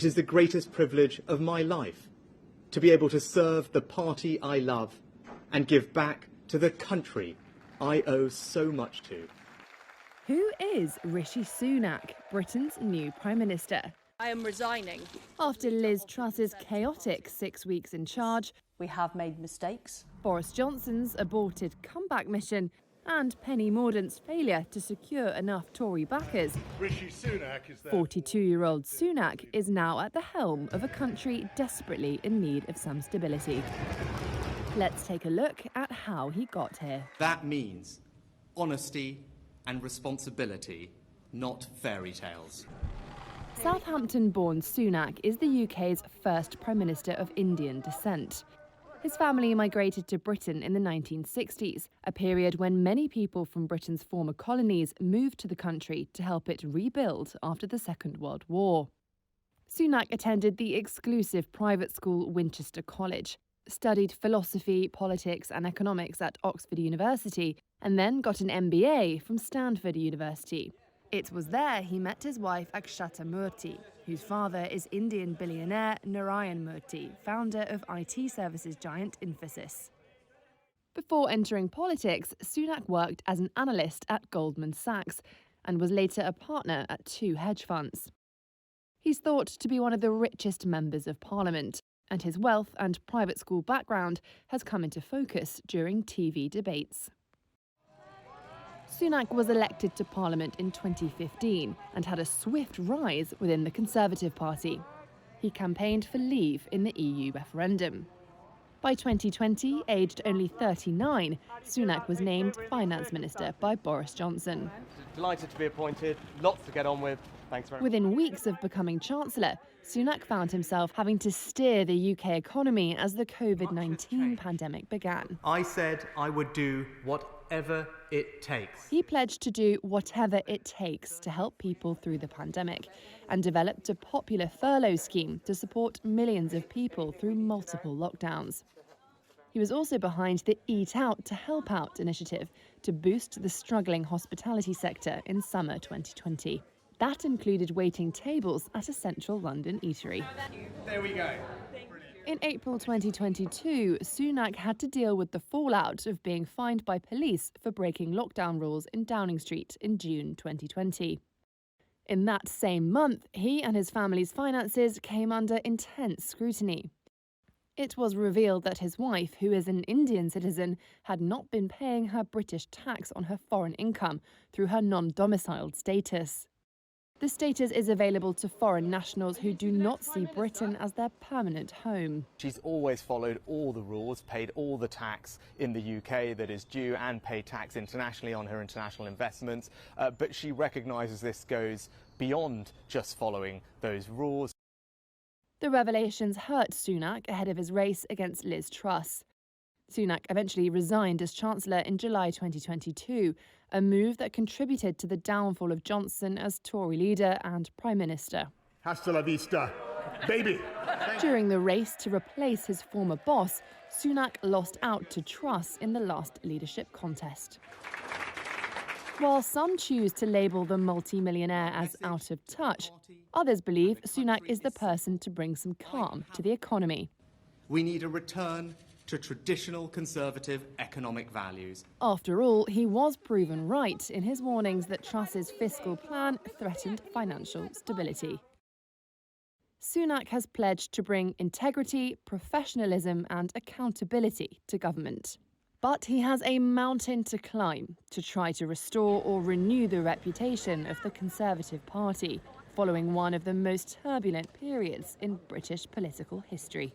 It is the greatest privilege of my life to be able to serve the party I love and give back to the country I owe so much to. Who is Rishi Sunak, Britain's new Prime Minister? I am resigning. After Liz Truss's chaotic 6 weeks in charge, We have made mistakes. Boris Johnson's aborted comeback mission, and Penny Mordaunt's failure to secure enough Tory backers, Rishi Sunak is there. 42-year-old Sunak is now at the helm of a country desperately in need of some stability. Let's take a look at how he got here. That means honesty and responsibility, not fairy tales. Southampton-born Sunak is the UK's first Prime Minister of Indian descent. His family migrated to Britain in the 1960s, a period when many people from Britain's former colonies moved to the country to help it rebuild after the Second World War. Sunak attended the exclusive private school Winchester College, studied philosophy, politics and economics at Oxford University, and then got an MBA from Stanford University. It was there he met his wife Akshata Murthy, whose father is Indian billionaire Narayan Murthy, founder of IT services giant Infosys. Before entering politics, Sunak worked as an analyst at Goldman Sachs and was later a partner at 2 hedge funds. He's thought to be one of the richest members of Parliament, and his wealth and private school background has come into focus during TV debates. Sunak was elected to Parliament in 2015 and had a swift rise within the Conservative Party. He campaigned for leave in the EU referendum. By 2020, aged only 39, Sunak was named Finance Minister by Boris Johnson. Delighted to be appointed, lots to get on with. Thanks very much. Within weeks of becoming Chancellor, Sunak found himself having to steer the UK economy as the COVID-19 pandemic began. I said I would do whatever it takes. He pledged to do whatever it takes to help people through the pandemic and developed a popular furlough scheme to support millions of people through multiple lockdowns. He was also behind the Eat Out to Help Out initiative to boost the struggling hospitality sector in summer 2020. That included waiting tables at a central London eatery. There we go. In April 2022, Sunak had to deal with the fallout of being fined by police for breaking lockdown rules in Downing Street in June 2020. In that same month, he and his family's finances came under intense scrutiny. It was revealed that his wife, who is an Indian citizen, had not been paying her British tax on her foreign income through her non-domiciled status. The status is available to foreign nationals who do not see Britain as their permanent home. She's always followed all the rules, paid all the tax in the UK that is due and paid tax internationally on her international investments. But she recognises this goes beyond just following those rules. The revelations hurt Sunak ahead of his race against Liz Truss. Sunak eventually resigned as Chancellor in July 2022, a move that contributed to the downfall of Johnson as Tory leader and Prime Minister. Hasta la vista, baby. During the race to replace his former boss, Sunak lost out to Truss in the last leadership contest. While some choose to label the multi-millionaire as out of touch, others believe Sunak is the person to bring some calm to the economy. We need a return to traditional Conservative economic values. After all, he was proven right in his warnings that Truss's fiscal plan threatened financial stability. Sunak has pledged to bring integrity, professionalism and accountability to government. But he has a mountain to climb to try to restore or renew the reputation of the Conservative Party, following one of the most turbulent periods in British political history.